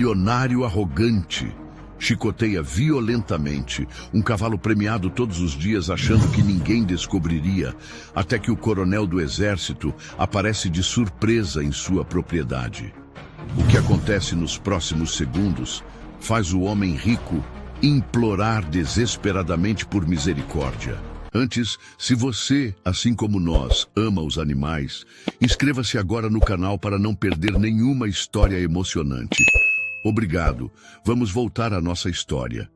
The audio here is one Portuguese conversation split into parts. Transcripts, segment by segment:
milionário arrogante. Chicoteia violentamente um cavalo premiado todos os dias, achando que ninguém descobriria, até que o coronel do exército aparece de surpresa em sua propriedade. O que acontece nos próximos segundos faz o homem rico implorar desesperadamente por misericórdia. Antes, se você, assim como nós, ama os animais, inscreva-se agora no canal para não perder nenhuma história emocionante. Obrigado. Vamos voltar à nossa história.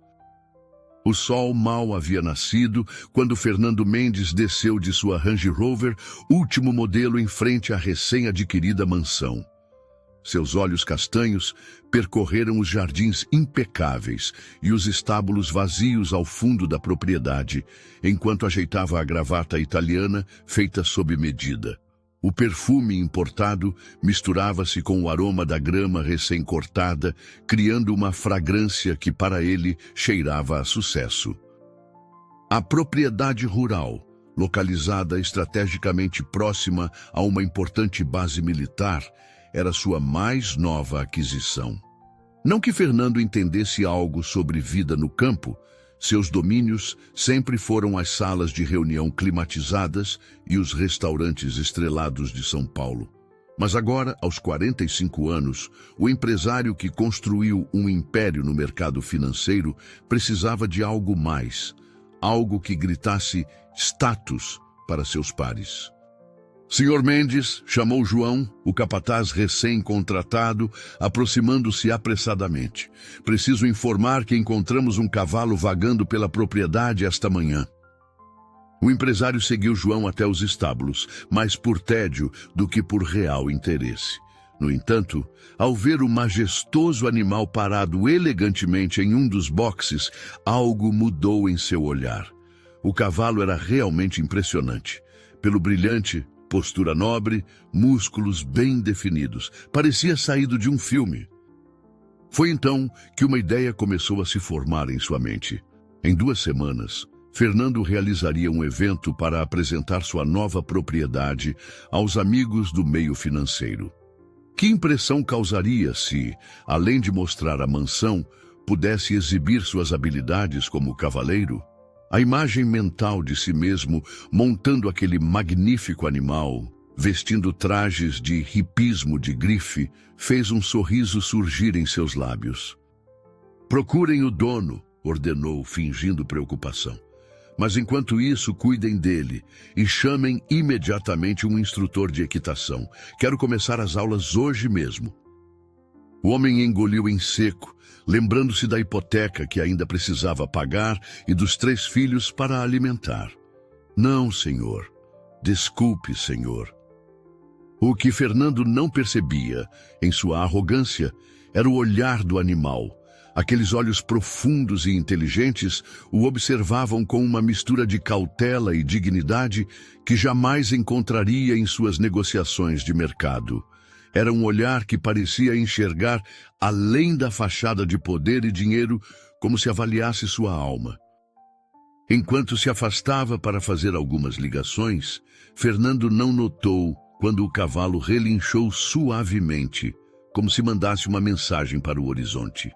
O sol mal havia nascido quando Fernando Mendes desceu de sua Range Rover, último modelo, em frente à recém-adquirida mansão. Seus olhos castanhos percorreram os jardins impecáveis e os estábulos vazios ao fundo da propriedade, enquanto ajeitava a gravata italiana feita sob medida. O perfume importado misturava-se com o aroma da grama recém-cortada, criando uma fragrância que para ele cheirava a sucesso. A propriedade rural, localizada estrategicamente próxima a uma importante base militar, era sua mais nova aquisição. Não que Fernando entendesse algo sobre vida no campo, seus domínios sempre foram as salas de reunião climatizadas e os restaurantes estrelados de São Paulo. Mas agora, aos 45 anos, o empresário que construiu um império no mercado financeiro precisava de algo mais, algo que gritasse status para seus pares. Senhor Mendes, chamou João, o capataz recém-contratado, aproximando-se apressadamente. Preciso informar que encontramos um cavalo vagando pela propriedade esta manhã. O empresário seguiu João até os estábulos, mais por tédio do que por real interesse. No entanto, ao ver o majestoso animal parado elegantemente em um dos boxes, algo mudou em seu olhar. O cavalo era realmente impressionante. Pelo brilhante, postura nobre, músculos bem definidos. Parecia saído de um filme. Foi então que uma ideia começou a se formar em sua mente. Em 2 semanas, Fernando realizaria um evento para apresentar sua nova propriedade aos amigos do meio financeiro. Que impressão causaria se, além de mostrar a mansão, pudesse exibir suas habilidades como cavaleiro? A imagem mental de si mesmo montando aquele magnífico animal, vestindo trajes de hipismo de grife, fez um sorriso surgir em seus lábios. Procurem o dono, ordenou, fingindo preocupação. Mas enquanto isso, cuidem dele e chamem imediatamente um instrutor de equitação. Quero começar as aulas hoje mesmo. O homem engoliu em seco, lembrando-se da hipoteca que ainda precisava pagar e dos 3 filhos para alimentar. Não, senhor. Desculpe, senhor. O que Fernando não percebia, em sua arrogância, era o olhar do animal. Aqueles olhos profundos e inteligentes o observavam com uma mistura de cautela e dignidade que jamais encontraria em suas negociações de mercado. Era um olhar que parecia enxergar além da fachada de poder e dinheiro, como se avaliasse sua alma. Enquanto se afastava para fazer algumas ligações, Fernando não notou quando o cavalo relinchou suavemente, como se mandasse uma mensagem para o horizonte.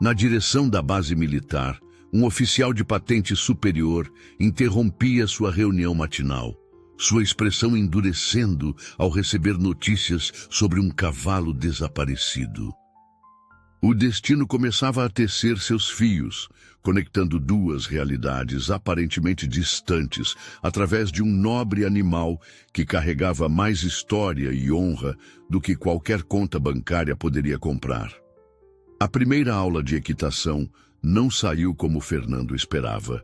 Na direção da base militar, um oficial de patente superior interrompia sua reunião matinal, sua expressão endurecendo ao receber notícias sobre um cavalo desaparecido. O destino começava a tecer seus fios, conectando 2 realidades aparentemente distantes através de um nobre animal que carregava mais história e honra do que qualquer conta bancária poderia comprar. A primeira aula de equitação não saiu como Fernando esperava.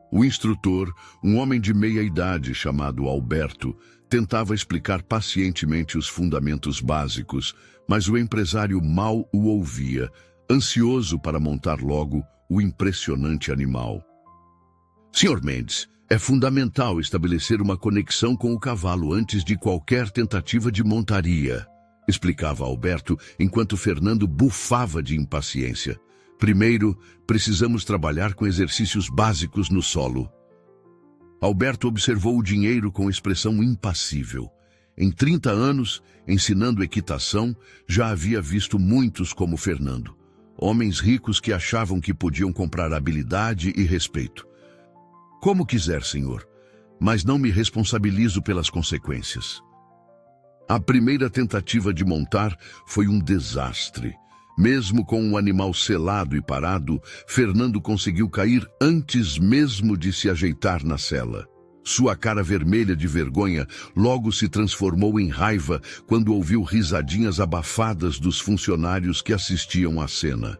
O instrutor, um homem de meia idade chamado Alberto, tentava explicar pacientemente os fundamentos básicos, mas o empresário mal o ouvia, ansioso para montar logo o impressionante animal. Senhor Mendes, é fundamental estabelecer uma conexão com o cavalo antes de qualquer tentativa de montaria, explicava Alberto, enquanto Fernando bufava de impaciência. Primeiro, precisamos trabalhar com exercícios básicos no solo. Alberto observou o dinheiro com expressão impassível. Em 30 anos, ensinando equitação, já havia visto muitos como Fernando. Homens ricos que achavam que podiam comprar habilidade e respeito. Como quiser, senhor, mas não me responsabilizo pelas consequências. A primeira tentativa de montar foi um desastre. Mesmo com o animal selado e parado, Fernando conseguiu cair antes mesmo de se ajeitar na sela. Sua cara vermelha de vergonha logo se transformou em raiva quando ouviu risadinhas abafadas dos funcionários que assistiam à cena.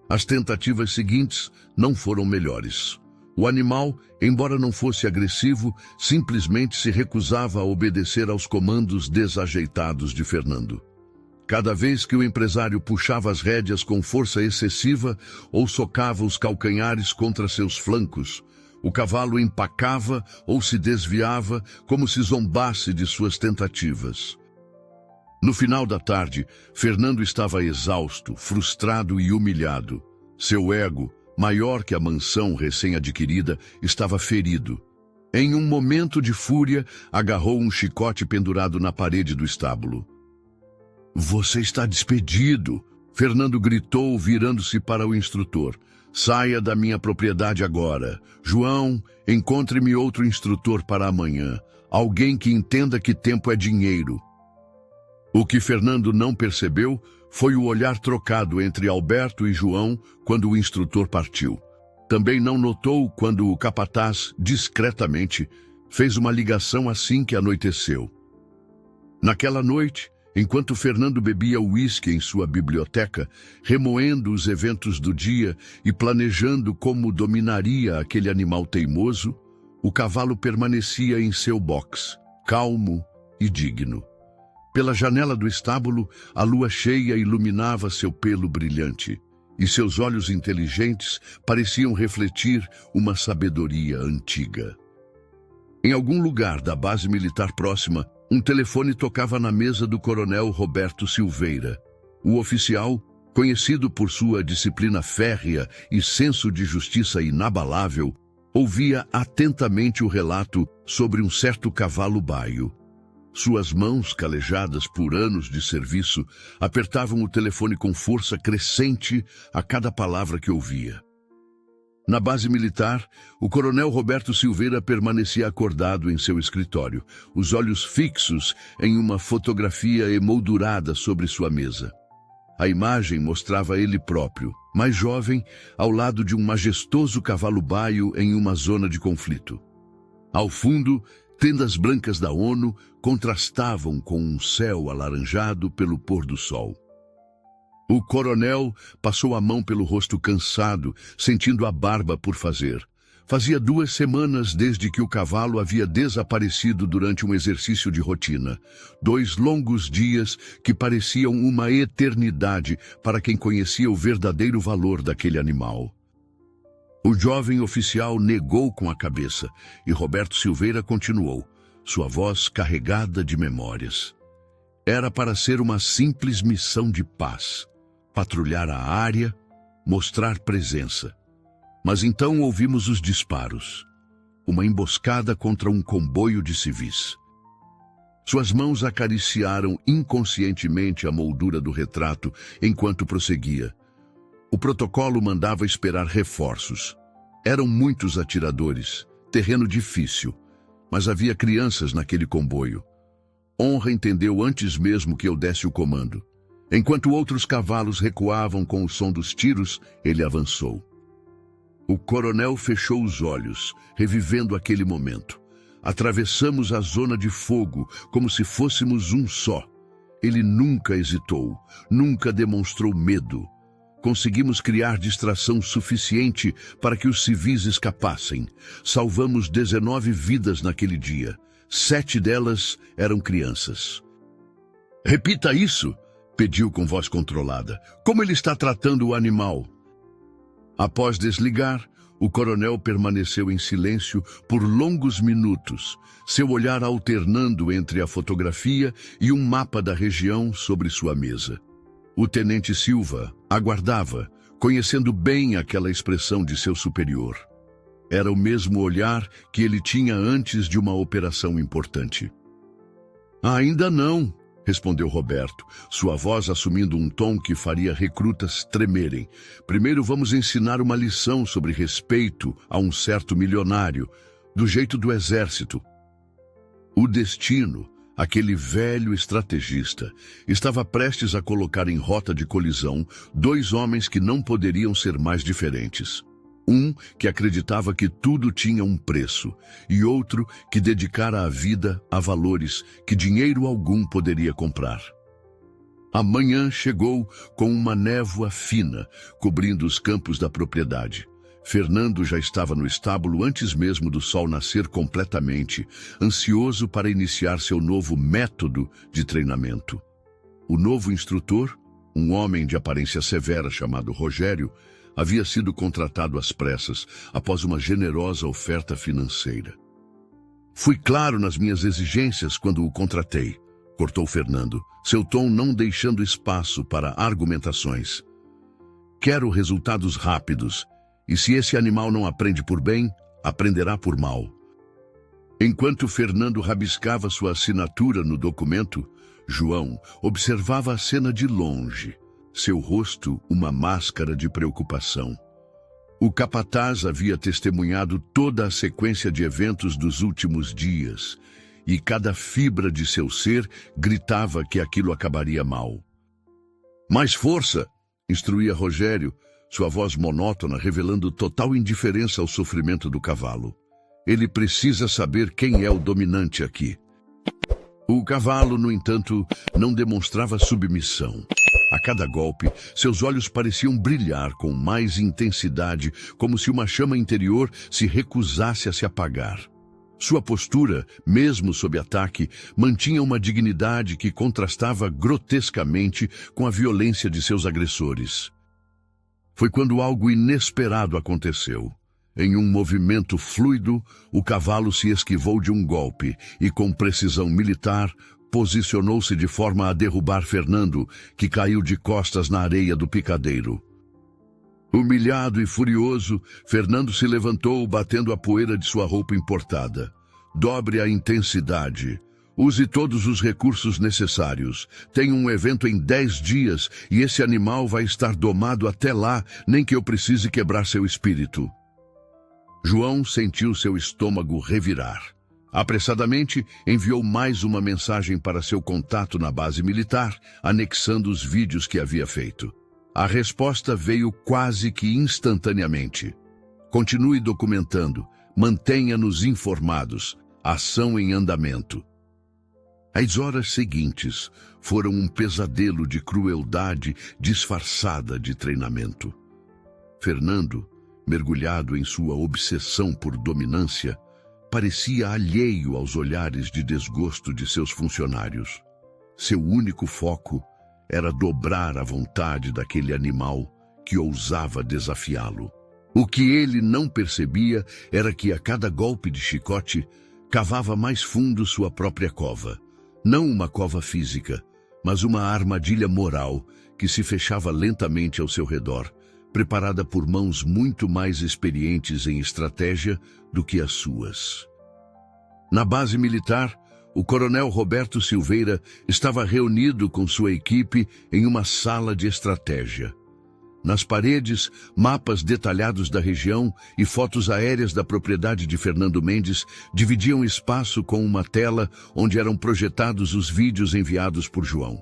As tentativas seguintes não foram melhores. O animal, embora não fosse agressivo, simplesmente se recusava a obedecer aos comandos desajeitados de Fernando. Cada vez que o empresário puxava as rédeas com força excessiva ou socava os calcanhares contra seus flancos, o cavalo empacava ou se desviava como se zombasse de suas tentativas. No final da tarde, Fernando estava exausto, frustrado e humilhado. Seu ego, maior que a mansão recém-adquirida, estava ferido. Em um momento de fúria, agarrou um chicote pendurado na parede do estábulo. "Você está despedido!" Fernando gritou, virando-se para o instrutor. "Saia da minha propriedade agora. João, encontre-me outro instrutor para amanhã. Alguém que entenda que tempo é dinheiro." O que Fernando não percebeu foi o olhar trocado entre Alberto e João quando o instrutor partiu. Também não notou quando o capataz, discretamente, fez uma ligação assim que anoiteceu. Naquela noite, enquanto Fernando bebia uísque em sua biblioteca, remoendo os eventos do dia e planejando como dominaria aquele animal teimoso, o cavalo permanecia em seu box, calmo e digno. Pela janela do estábulo, a lua cheia iluminava seu pelo brilhante, e seus olhos inteligentes pareciam refletir uma sabedoria antiga. Em algum lugar da base militar próxima, um telefone tocava na mesa do coronel Roberto Silveira. O oficial, conhecido por sua disciplina férrea e senso de justiça inabalável, ouvia atentamente o relato sobre um certo cavalo baio. Suas mãos, calejadas por anos de serviço, apertavam o telefone com força crescente a cada palavra que ouvia. Na base militar, o coronel Roberto Silveira permanecia acordado em seu escritório, os olhos fixos em uma fotografia emoldurada sobre sua mesa. A imagem mostrava ele próprio, mais jovem, ao lado de um majestoso cavalo baio em uma zona de conflito. Ao fundo, tendas brancas da ONU contrastavam com um céu alaranjado pelo pôr do sol. O coronel passou a mão pelo rosto cansado, sentindo a barba por fazer. Fazia 2 semanas desde que o cavalo havia desaparecido durante um exercício de rotina. 2 longos dias que pareciam uma eternidade para quem conhecia o verdadeiro valor daquele animal. O jovem oficial negou com a cabeça e Roberto Silveira continuou, sua voz carregada de memórias. Era para ser uma simples missão de paz, patrulhar a área, mostrar presença. Mas então ouvimos os disparos, uma emboscada contra um comboio de civis. Suas mãos acariciaram inconscientemente a moldura do retrato enquanto prosseguia. O protocolo mandava esperar reforços. Eram muitos atiradores, terreno difícil, mas havia crianças naquele comboio. Honra entendeu antes mesmo que eu desse o comando. Enquanto outros cavalos recuavam com o som dos tiros, ele avançou. O coronel fechou os olhos, revivendo aquele momento. Atravessamos a zona de fogo como se fôssemos um só. Ele nunca hesitou, nunca demonstrou medo. Conseguimos criar distração suficiente para que os civis escapassem. Salvamos 19 vidas naquele dia. 7 delas eram crianças. "Repita isso", pediu com voz controlada. "Como ele está tratando o animal?" Após desligar, o coronel permaneceu em silêncio por longos minutos, seu olhar alternando entre a fotografia e um mapa da região sobre sua mesa. O tenente Silva aguardava, conhecendo bem aquela expressão de seu superior. Era o mesmo olhar que ele tinha antes de uma operação importante. "Ainda não", respondeu Roberto, sua voz assumindo um tom que faria recrutas tremerem. Primeiro vamos ensinar uma lição sobre respeito a um certo milionário, do jeito do exército. O destino, aquele velho estrategista, estava prestes a colocar em rota de colisão dois homens que não poderiam ser mais diferentes. Um que acreditava que tudo tinha um preço, e outro que dedicara a vida a valores que dinheiro algum poderia comprar. A manhã chegou com uma névoa fina, cobrindo os campos da propriedade. Fernando já estava no estábulo antes mesmo do sol nascer completamente, ansioso para iniciar seu novo método de treinamento. O novo instrutor, um homem de aparência severa chamado Rogério, havia sido contratado às pressas após uma generosa oferta financeira. Fui claro nas minhas exigências quando o contratei, cortou Fernando, seu tom não deixando espaço para argumentações. Quero resultados rápidos, e se esse animal não aprende por bem, aprenderá por mal. Enquanto Fernando rabiscava sua assinatura no documento, João observava a cena de longe, seu rosto uma máscara de preocupação. O capataz havia testemunhado toda a sequência de eventos dos últimos dias, e cada fibra de seu ser gritava que aquilo acabaria mal. Mais força, instruía Rogério, sua voz monótona revelando total indiferença ao sofrimento do cavalo. Ele precisa saber quem é o dominante aqui. O cavalo, no entanto, não demonstrava submissão. A cada golpe, seus olhos pareciam brilhar com mais intensidade, como se uma chama interior se recusasse a se apagar. Sua postura, mesmo sob ataque, mantinha uma dignidade que contrastava grotescamente com a violência de seus agressores. Foi quando algo inesperado aconteceu. Em um movimento fluido, o cavalo se esquivou de um golpe e, com precisão militar, posicionou-se de forma a derrubar Fernando, que caiu de costas na areia do picadeiro. Humilhado e furioso, Fernando se levantou, batendo a poeira de sua roupa importada. Dobre a intensidade. Use todos os recursos necessários. Tem um evento em 10 dias e esse animal vai estar domado até lá, nem que eu precise quebrar seu espírito. João sentiu seu estômago revirar. Apressadamente, enviou mais uma mensagem para seu contato na base militar, anexando os vídeos que havia feito. A resposta veio quase que instantaneamente. Continue documentando, mantenha-nos informados. Ação em andamento. As horas seguintes foram um pesadelo de crueldade disfarçada de treinamento. Fernando, mergulhado em sua obsessão por dominância, parecia alheio aos olhares de desgosto de seus funcionários. Seu único foco era dobrar a vontade daquele animal que ousava desafiá-lo. O que ele não percebia era que a cada golpe de chicote cavava mais fundo sua própria cova. Não uma cova física, mas uma armadilha moral que se fechava lentamente ao seu redor, preparada por mãos muito mais experientes em estratégia do que as suas. Na base militar, o coronel Roberto Silveira estava reunido com sua equipe em uma sala de estratégia. Nas paredes, mapas detalhados da região e fotos aéreas da propriedade de Fernando Mendes dividiam espaço com uma tela onde eram projetados os vídeos enviados por João.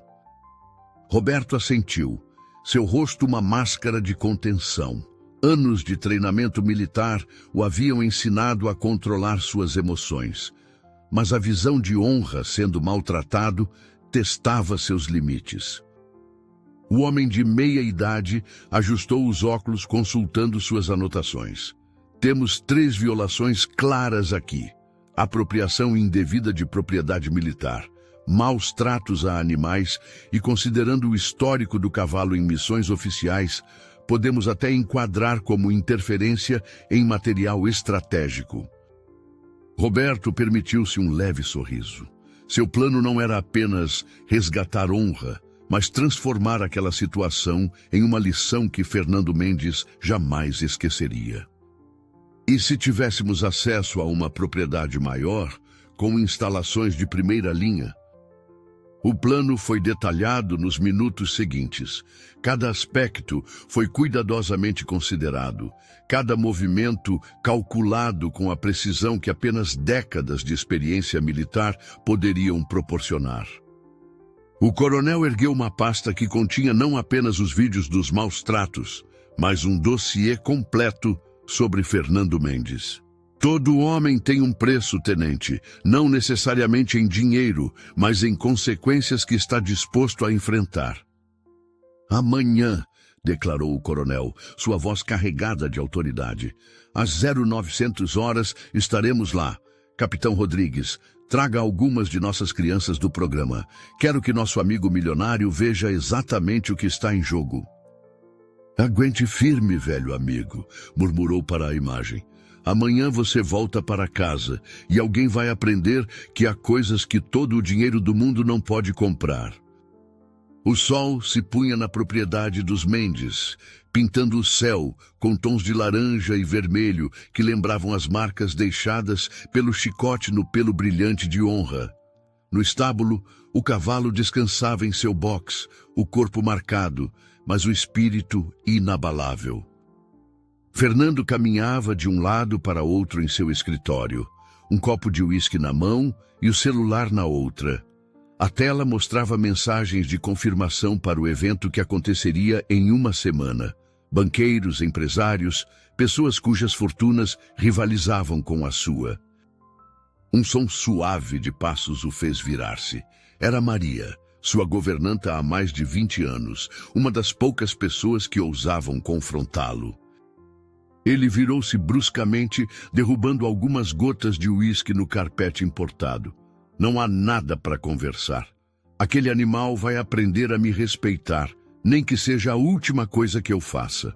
Roberto assentiu, seu rosto uma máscara de contenção. Anos de treinamento militar o haviam ensinado a controlar suas emoções, mas a visão de honra sendo maltratado testava seus limites. O homem de meia idade ajustou os óculos consultando suas anotações. Temos 3 violações claras aqui. Apropriação indevida de propriedade militar, maus tratos a animais e, considerando o histórico do cavalo em missões oficiais, podemos até enquadrar como interferência em material estratégico. Roberto permitiu-se um leve sorriso. Seu plano não era apenas resgatar honra, mas transformar aquela situação em uma lição que Fernando Mendes jamais esqueceria. E se tivéssemos acesso a uma propriedade maior, com instalações de primeira linha? O plano foi detalhado nos minutos seguintes. Cada aspecto foi cuidadosamente considerado, cada movimento calculado com a precisão que apenas décadas de experiência militar poderiam proporcionar. O coronel ergueu uma pasta que continha não apenas os vídeos dos maus tratos, mas um dossiê completo sobre Fernando Mendes. Todo homem tem um preço, tenente, não necessariamente em dinheiro, mas em consequências que está disposto a enfrentar. Amanhã, declarou o coronel, sua voz carregada de autoridade. Às 0900 horas estaremos lá. Capitão Rodrigues, traga algumas de nossas crianças do programa. Quero que nosso amigo milionário veja exatamente o que está em jogo. Aguente firme, velho amigo, murmurou para a imagem. Amanhã você volta para casa e alguém vai aprender que há coisas que todo o dinheiro do mundo não pode comprar. O sol se punha na propriedade dos Mendes, pintando o céu com tons de laranja e vermelho que lembravam as marcas deixadas pelo chicote no pelo brilhante de honra. No estábulo, o cavalo descansava em seu box, o corpo marcado, mas o espírito inabalável. Fernando caminhava de um lado para outro em seu escritório, um copo de uísque na mão e o celular na outra. A tela mostrava mensagens de confirmação para o evento que aconteceria em uma semana. Banqueiros, empresários, pessoas cujas fortunas rivalizavam com a sua. Um som suave de passos o fez virar-se. Era Maria, sua governanta há mais de 20 anos, uma das poucas pessoas que ousavam confrontá-lo. Ele virou-se bruscamente, derrubando algumas gotas de uísque no carpete importado. Não há nada para conversar. Aquele animal vai aprender a me respeitar, nem que seja a última coisa que eu faça.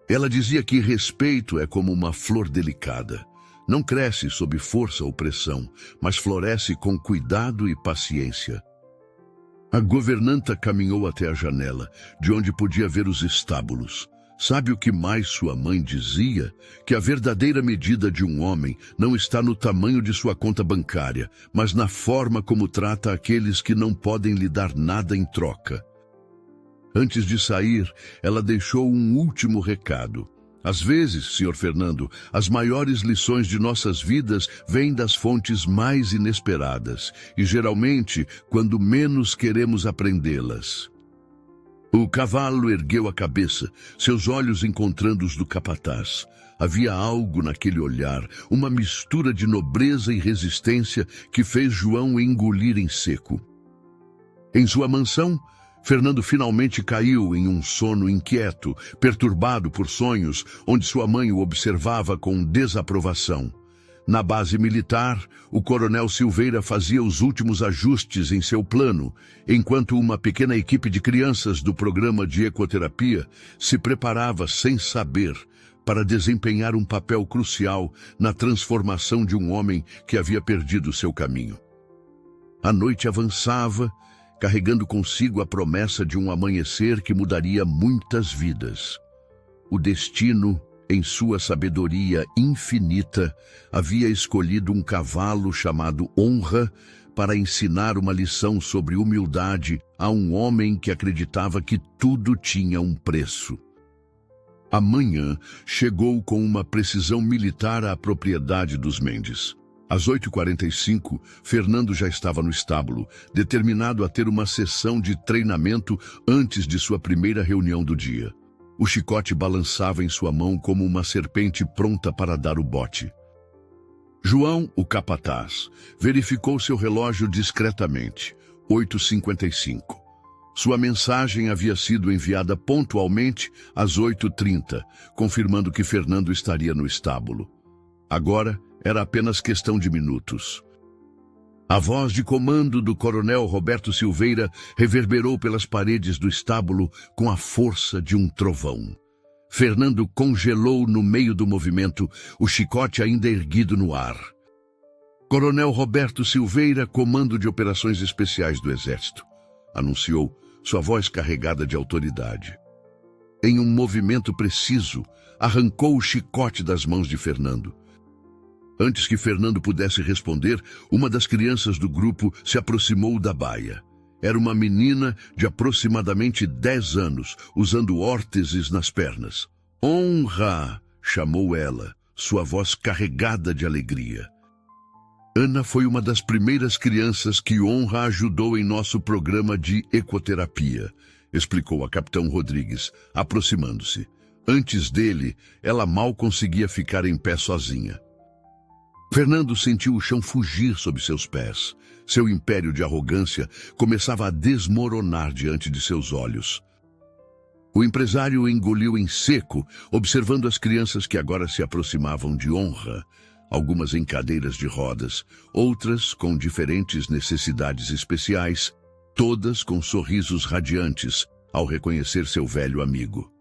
Ela dizia que respeito é como uma flor delicada. Não cresce sob força ou pressão, mas floresce com cuidado e paciência. A governanta caminhou até a janela, de onde podia ver os estábulos. Sabe o que mais sua mãe dizia? Que a verdadeira medida de um homem não está no tamanho de sua conta bancária, mas na forma como trata aqueles que não podem lhe dar nada em troca. Antes de sair, ela deixou um último recado. Às vezes, Sr. Fernando, as maiores lições de nossas vidas vêm das fontes mais inesperadas, e geralmente quando menos queremos aprendê-las. O cavalo ergueu a cabeça, seus olhos encontrando os do capataz. Havia algo naquele olhar, uma mistura de nobreza e resistência que fez João engolir em seco. Em sua mansão, Fernando finalmente caiu em um sono inquieto, perturbado por sonhos, onde sua mãe o observava com desaprovação. Na base militar, o coronel Silveira fazia os últimos ajustes em seu plano, enquanto uma pequena equipe de crianças do programa de ecoterapia se preparava sem saber para desempenhar um papel crucial na transformação de um homem que havia perdido seu caminho. A noite avançava, carregando consigo a promessa de um amanhecer que mudaria muitas vidas. O destino, em sua sabedoria infinita, havia escolhido um cavalo chamado Honra para ensinar uma lição sobre humildade a um homem que acreditava que tudo tinha um preço. A manhã chegou com uma precisão militar à propriedade dos Mendes. Às 8h45, Fernando já estava no estábulo, determinado a ter uma sessão de treinamento antes de sua primeira reunião do dia. O chicote balançava em sua mão como uma serpente pronta para dar o bote. João, o capataz, verificou seu relógio discretamente. 8h55. Sua mensagem havia sido enviada pontualmente às 8h30, confirmando que Fernando estaria no estábulo. Agora era apenas questão de minutos. A voz de comando do coronel Roberto Silveira reverberou pelas paredes do estábulo com a força de um trovão. Fernando congelou no meio do movimento, o chicote ainda erguido no ar. Coronel Roberto Silveira, comando de operações especiais do Exército, anunciou, sua voz carregada de autoridade. Em um movimento preciso, arrancou o chicote das mãos de Fernando. Antes que Fernando pudesse responder, uma das crianças do grupo se aproximou da baia. Era uma menina de aproximadamente 10 anos, usando órteses nas pernas. "Honra!" chamou ela, sua voz carregada de alegria. Ana foi uma das primeiras crianças que Honra ajudou em nosso programa de ecoterapia, explicou a Capitão Rodrigues, aproximando-se. Antes dele, ela mal conseguia ficar em pé sozinha. Fernando sentiu o chão fugir sob seus pés. Seu império de arrogância começava a desmoronar diante de seus olhos. O empresário engoliu em seco, observando as crianças que agora se aproximavam de Honra, algumas em cadeiras de rodas, outras com diferentes necessidades especiais, todas com sorrisos radiantes ao reconhecer seu velho amigo.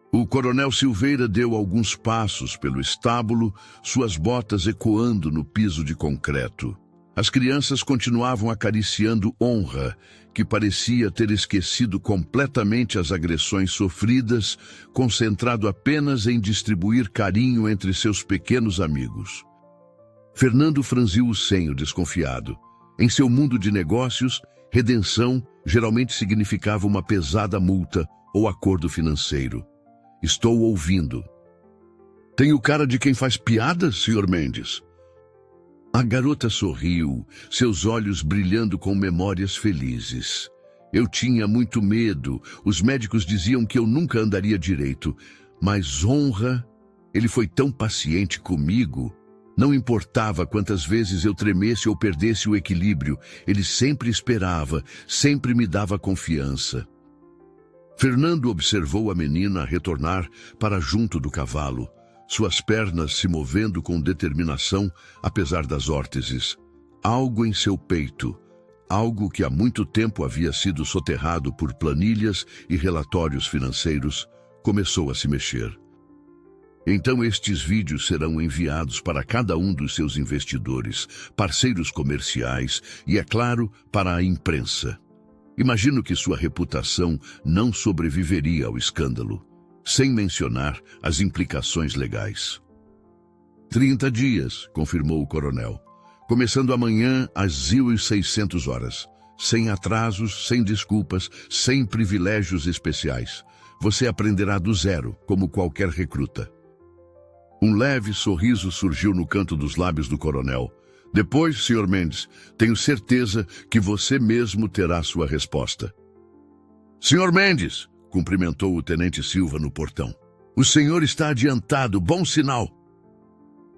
O coronel Silveira deu alguns passos pelo estábulo, suas botas ecoando no piso de concreto. As crianças continuavam acariciando Honra, que parecia ter esquecido completamente as agressões sofridas, concentrado apenas em distribuir carinho entre seus pequenos amigos. Fernando franziu o senho, desconfiado. Em seu mundo de negócios, redenção geralmente significava uma pesada multa ou acordo financeiro. "Estou ouvindo." "Tenho cara de quem faz piadas, Sr. Mendes?" A garota sorriu, seus olhos brilhando com memórias felizes. "Eu tinha muito medo. Os médicos diziam que eu nunca andaria direito. Mas Honra, ele foi tão paciente comigo. Não importava quantas vezes eu tremesse ou perdesse o equilíbrio, ele sempre esperava, sempre me dava confiança." Fernando observou a menina retornar para junto do cavalo, suas pernas se movendo com determinação, apesar das órteses. Algo em seu peito, algo que há muito tempo havia sido soterrado por planilhas e relatórios financeiros, começou a se mexer. Então estes vídeos serão enviados para cada um dos seus investidores, parceiros comerciais e, é claro, para a imprensa. Imagino que sua reputação não sobreviveria ao escândalo, sem mencionar as implicações legais. 30 dias, confirmou o coronel. Começando amanhã às 1600 horas. Sem atrasos, sem desculpas, sem privilégios especiais. Você aprenderá do zero, como qualquer recruta. Um leve sorriso surgiu no canto dos lábios do coronel. Depois, Sr. Mendes, tenho certeza que você mesmo terá sua resposta. Sr. Mendes, cumprimentou o tenente Silva no portão. O senhor está adiantado, bom sinal.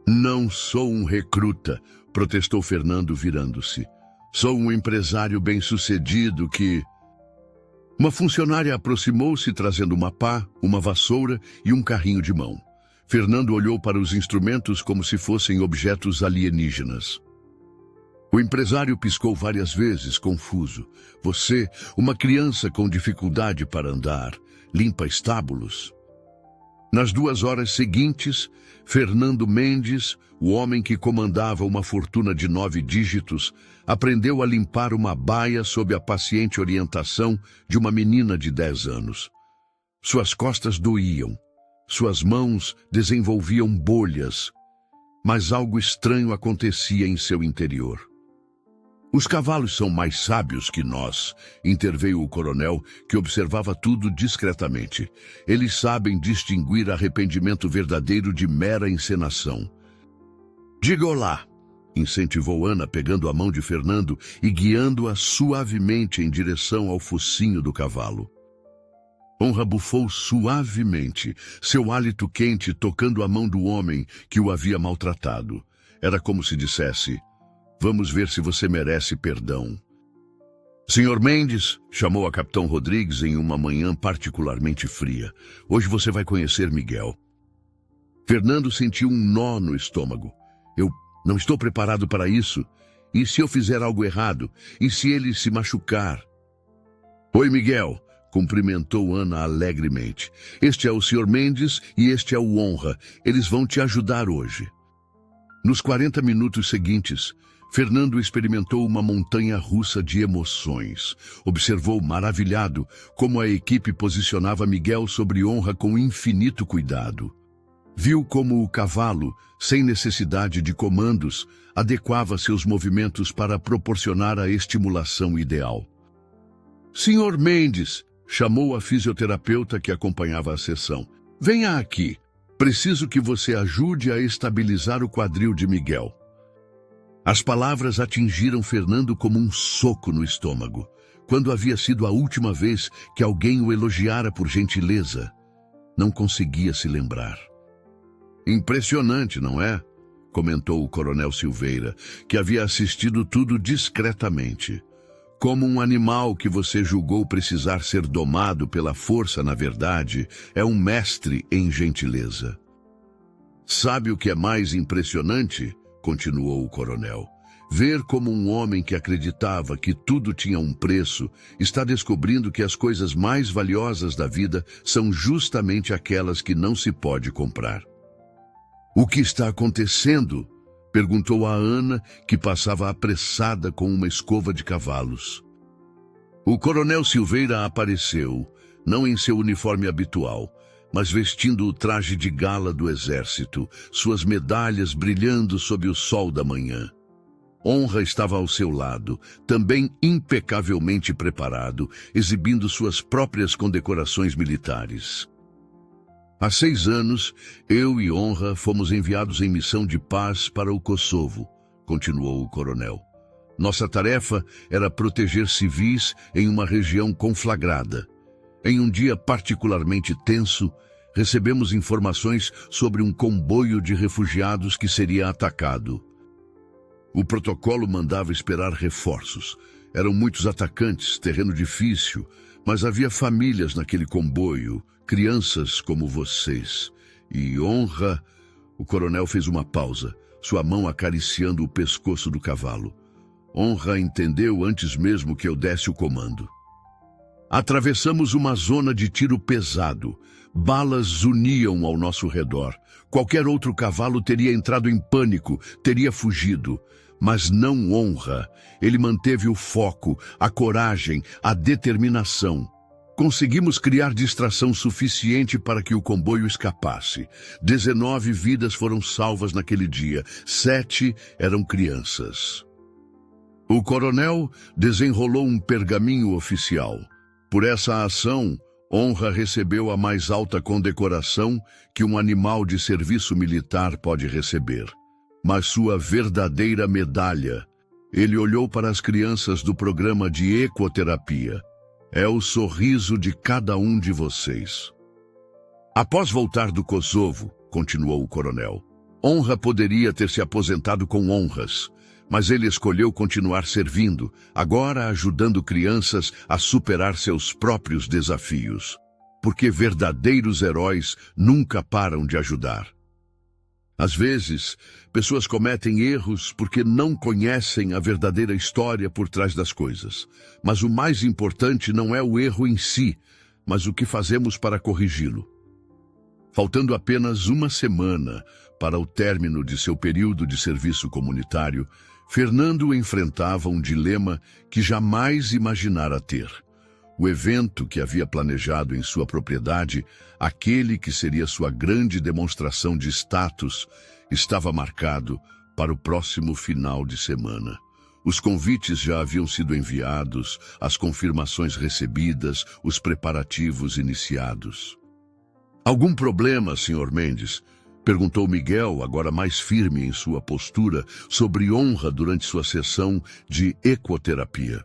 Não sou um recruta, protestou Fernando virando-se. Sou um empresário bem-sucedido que... Uma funcionária aproximou-se trazendo uma pá, uma vassoura e um carrinho de mão. Fernando olhou para os instrumentos como se fossem objetos alienígenas. O empresário piscou várias vezes, confuso. Você, uma criança com dificuldade para andar, limpa estábulos? Nas 2 horas seguintes, Fernando Mendes, o homem que comandava uma fortuna de 9 dígitos, aprendeu a limpar uma baia sob a paciente orientação de uma menina de 10 anos. Suas costas doíam, suas mãos desenvolviam bolhas, mas algo estranho acontecia em seu interior. Os cavalos são mais sábios que nós, interveio o coronel, que observava tudo discretamente. Eles sabem distinguir arrependimento verdadeiro de mera encenação. Diga olá, incentivou Ana, pegando a mão de Fernando e guiando-a suavemente em direção ao focinho do cavalo. Honra bufou suavemente, seu hálito quente tocando a mão do homem que o havia maltratado. Era como se dissesse: vamos ver se você merece perdão. Senhor Mendes, chamou a Capitão Rodrigues em uma manhã particularmente fria. Hoje você vai conhecer Miguel. Fernando sentiu um nó no estômago. Eu não estou preparado para isso. E se eu fizer algo errado? E se ele se machucar? Oi, Miguel, cumprimentou Ana alegremente. Este é o Sr. Mendes e este é o Honra. Eles vão te ajudar hoje. Nos 40 minutos seguintes, Fernando experimentou uma montanha-russa de emoções. Observou maravilhado como a equipe posicionava Miguel sobre Honra com infinito cuidado. Viu como o cavalo, sem necessidade de comandos, adequava seus movimentos para proporcionar a estimulação ideal. Senhor Mendes, chamou a fisioterapeuta que acompanhava a sessão. Venha aqui. Preciso que você ajude a estabilizar o quadril de Miguel. As palavras atingiram Fernando como um soco no estômago. Quando havia sido a última vez que alguém o elogiara por gentileza? Não conseguia se lembrar. Impressionante, não é? Comentou o coronel Silveira, que havia assistido tudo discretamente. Como um animal que você julgou precisar ser domado pela força, na verdade, é um mestre em gentileza. Sabe o que é mais impressionante? Continuou o coronel. Ver como um homem que acreditava que tudo tinha um preço está descobrindo que as coisas mais valiosas da vida são justamente aquelas que não se pode comprar. O que está acontecendo? Perguntou a Ana, que passava apressada com uma escova de cavalos. O coronel Silveira apareceu, não em seu uniforme habitual, mas vestindo o traje de gala do exército, suas medalhas brilhando sob o sol da manhã. Honra estava ao seu lado, também impecavelmente preparado, exibindo suas próprias condecorações militares. Há 6 anos, eu e Honra fomos enviados em missão de paz para o Kosovo, continuou o coronel. Nossa tarefa era proteger civis em uma região conflagrada. Em um dia particularmente tenso, recebemos informações sobre um comboio de refugiados que seria atacado. O protocolo mandava esperar reforços. Eram muitos atacantes, terreno difícil, mas havia famílias naquele comboio, crianças como vocês. E Honra... O coronel fez uma pausa, sua mão acariciando o pescoço do cavalo. Honra entendeu antes mesmo que eu desse o comando. Atravessamos uma zona de tiro pesado. Balas zuniam ao nosso redor. Qualquer outro cavalo teria entrado em pânico, teria fugido. Mas não Honra. Ele manteve o foco, a coragem, a determinação. Conseguimos criar distração suficiente para que o comboio escapasse. 19 vidas foram salvas naquele dia. 7 eram crianças. O coronel desenrolou um pergaminho oficial. Por essa ação, Honra recebeu a mais alta condecoração que um animal de serviço militar pode receber. Mas sua verdadeira medalha, ele olhou para as crianças do programa de ecoterapia. É o sorriso de cada um de vocês. Após voltar do Kosovo, continuou o coronel, Honra poderia ter se aposentado com honras, mas ele escolheu continuar servindo, agora ajudando crianças a superar seus próprios desafios. Porque verdadeiros heróis nunca param de ajudar. Às vezes, pessoas cometem erros porque não conhecem a verdadeira história por trás das coisas. Mas o mais importante não é o erro em si, mas o que fazemos para corrigi-lo. Faltando apenas uma semana para o término de seu período de serviço comunitário, Fernando enfrentava um dilema que jamais imaginara ter. O evento que havia planejado em sua propriedade, aquele que seria sua grande demonstração de status, estava marcado para o próximo final de semana. Os convites já haviam sido enviados, as confirmações recebidas, os preparativos iniciados. Algum problema, Sr. Mendes? Perguntou Miguel, agora mais firme em sua postura, sobre Honra durante sua sessão de ecoterapia.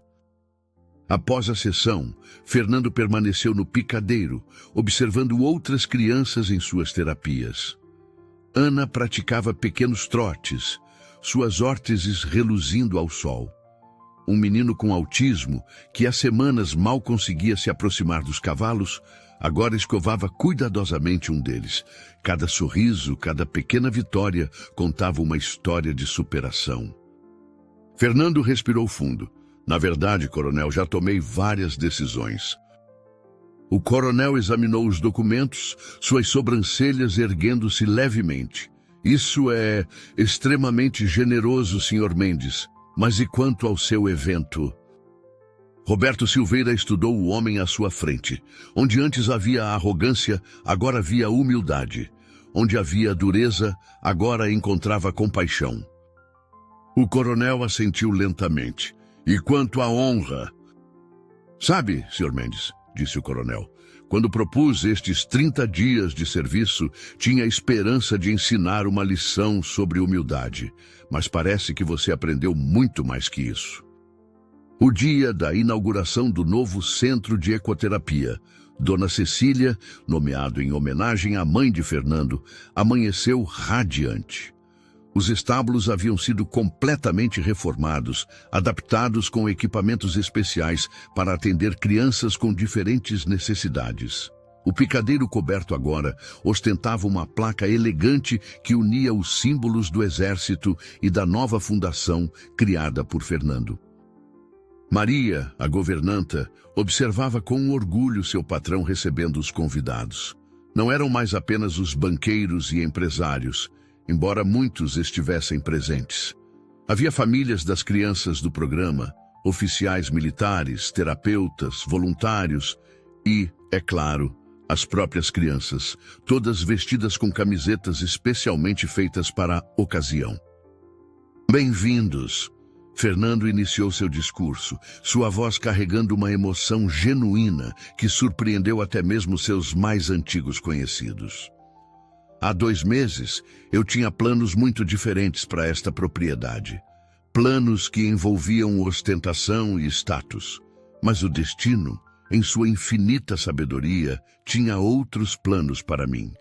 Após a sessão, Fernando permaneceu no picadeiro, observando outras crianças em suas terapias. Ana praticava pequenos trotes, suas órteses reluzindo ao sol. Um menino com autismo, que há semanas mal conseguia se aproximar dos cavalos, agora escovava cuidadosamente um deles. Cada sorriso, cada pequena vitória contava uma história de superação. Fernando respirou fundo. Na verdade, coronel, já tomei várias decisões. O coronel examinou os documentos, suas sobrancelhas erguendo-se levemente. Isso é extremamente generoso, Sr. Mendes. Mas e quanto ao seu evento? Roberto Silveira estudou o homem à sua frente. Onde antes havia arrogância, agora havia humildade. Onde havia dureza, agora encontrava compaixão. O coronel assentiu lentamente. E quanto à honra? Sabe, Sr. Mendes, disse o coronel, quando propus estes 30 dias de serviço, tinha a esperança de ensinar uma lição sobre humildade, mas parece que você aprendeu muito mais que isso. O dia da inauguração do novo centro de ecoterapia, Dona Cecília, nomeado em homenagem à mãe de Fernando, amanheceu radiante. Os estábulos haviam sido completamente reformados, adaptados com equipamentos especiais para atender crianças com diferentes necessidades. O picadeiro coberto agora ostentava uma placa elegante que unia os símbolos do Exército e da nova fundação criada por Fernando. Maria, a governanta, observava com orgulho seu patrão recebendo os convidados. Não eram mais apenas os banqueiros e empresários, embora muitos estivessem presentes. Havia famílias das crianças do programa, oficiais militares, terapeutas, voluntários e, é claro, as próprias crianças, todas vestidas com camisetas especialmente feitas para a ocasião. Bem-vindos! Fernando iniciou seu discurso, sua voz carregando uma emoção genuína que surpreendeu até mesmo seus mais antigos conhecidos. Há 2 meses, eu tinha planos muito diferentes para esta propriedade. Planos que envolviam ostentação e status. Mas o destino, em sua infinita sabedoria, tinha outros planos para mim.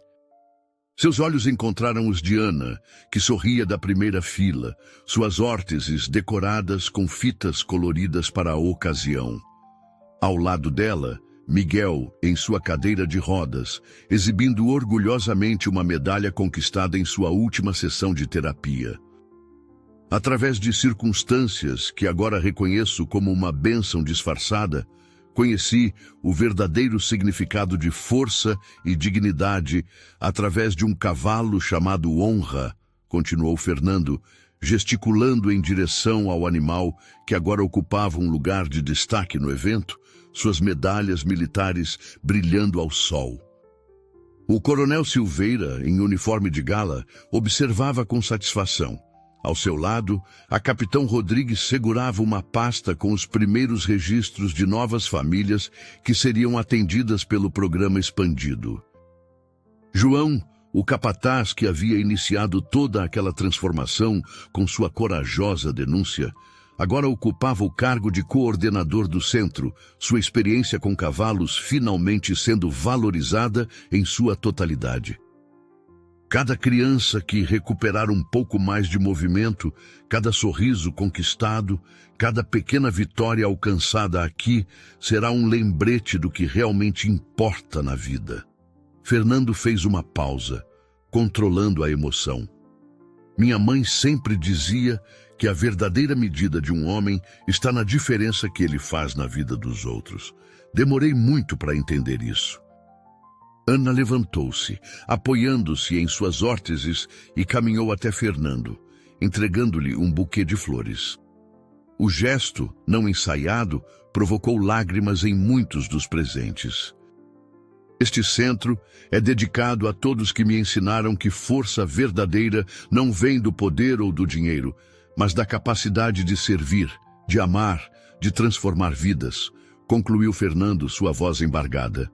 Seus olhos encontraram os de Ana, que sorria da primeira fila, suas órteses decoradas com fitas coloridas para a ocasião. Ao lado dela, Miguel, em sua cadeira de rodas, exibindo orgulhosamente uma medalha conquistada em sua última sessão de terapia. Através de circunstâncias que agora reconheço como uma bênção disfarçada, conheci o verdadeiro significado de força e dignidade através de um cavalo chamado Honra, continuou Fernando, gesticulando em direção ao animal que agora ocupava um lugar de destaque no evento, suas medalhas militares brilhando ao sol. O coronel Silveira, em uniforme de gala, observava com satisfação. Ao seu lado, a capitão Rodrigues segurava uma pasta com os primeiros registros de novas famílias que seriam atendidas pelo programa expandido. João, o capataz que havia iniciado toda aquela transformação com sua corajosa denúncia, agora ocupava o cargo de coordenador do centro, sua experiência com cavalos finalmente sendo valorizada em sua totalidade. Cada criança que recuperar um pouco mais de movimento, cada sorriso conquistado, cada pequena vitória alcançada aqui, será um lembrete do que realmente importa na vida. Fernando fez uma pausa, controlando a emoção. Minha mãe sempre dizia que a verdadeira medida de um homem está na diferença que ele faz na vida dos outros. Demorei muito para entender isso. Ana levantou-se, apoiando-se em suas órteses e caminhou até Fernando, entregando-lhe um buquê de flores. O gesto, não ensaiado, provocou lágrimas em muitos dos presentes. Este centro é dedicado a todos que me ensinaram que força verdadeira não vem do poder ou do dinheiro, mas da capacidade de servir, de amar, de transformar vidas, concluiu Fernando, sua voz embargada.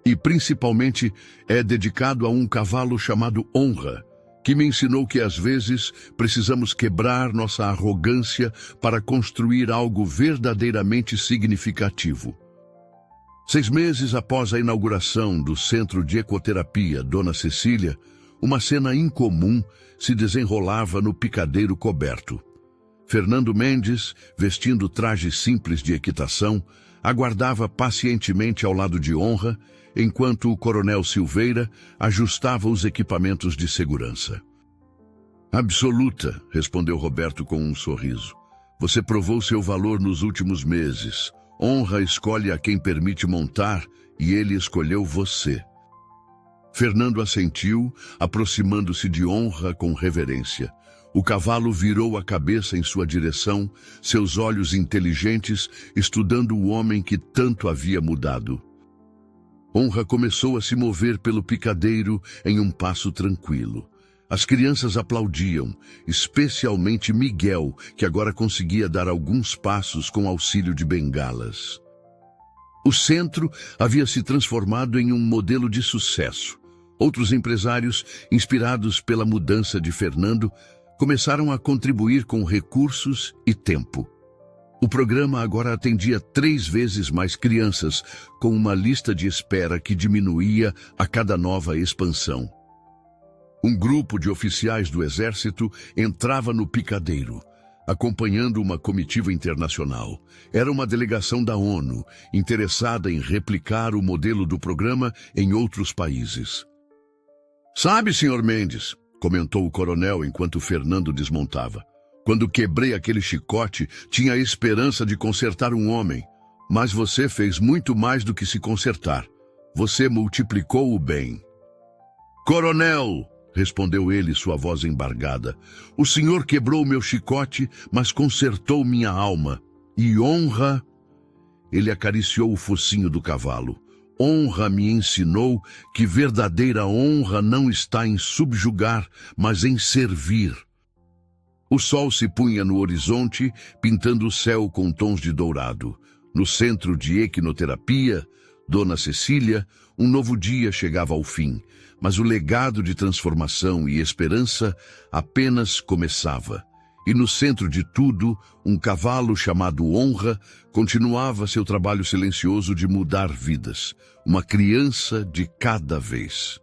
E principalmente é dedicado a um cavalo chamado Honra, que me ensinou que às vezes precisamos quebrar nossa arrogância para construir algo verdadeiramente significativo. 6 meses após a inauguração do Centro de Ecoterapia Dona Cecília, uma cena incomum se desenrolava no picadeiro coberto. Fernando Mendes, vestindo traje simples de equitação, aguardava pacientemente ao lado de Honra, enquanto o coronel Silveira ajustava os equipamentos de segurança. Absoluta, respondeu Roberto com um sorriso. Você provou seu valor nos últimos meses. Honra escolhe a quem permite montar e ele escolheu você. Fernando assentiu, aproximando-se de Honra com reverência. O cavalo virou a cabeça em sua direção, seus olhos inteligentes estudando o homem que tanto havia mudado. Honra começou a se mover pelo picadeiro em um passo tranquilo. As crianças aplaudiam, especialmente Miguel, que agora conseguia dar alguns passos com auxílio de bengalas. O centro havia se transformado em um modelo de sucesso. Outros empresários, inspirados pela mudança de Fernando, começaram a contribuir com recursos e tempo. O programa agora atendia 3 vezes mais crianças, com uma lista de espera que diminuía a cada nova expansão. Um grupo de oficiais do Exército entrava no picadeiro, acompanhando uma comitiva internacional. Era uma delegação da ONU, interessada em replicar o modelo do programa em outros países. "Sabe, Sr. Mendes", comentou o coronel enquanto Fernando desmontava, "quando quebrei aquele chicote, tinha a esperança de consertar um homem. Mas você fez muito mais do que se consertar. Você multiplicou o bem." "Coronel", respondeu ele, sua voz embargada, "o senhor quebrou meu chicote, mas consertou minha alma. E honra..." Ele acariciou o focinho do cavalo. "Honra me ensinou que verdadeira honra não está em subjugar, mas em servir." O sol se punha no horizonte, pintando o céu com tons de dourado. No centro de equinoterapia, Dona Cecília, um novo dia chegava ao fim, mas o legado de transformação e esperança apenas começava. E no centro de tudo, um cavalo chamado Honra continuava seu trabalho silencioso de mudar vidas, uma criança de cada vez.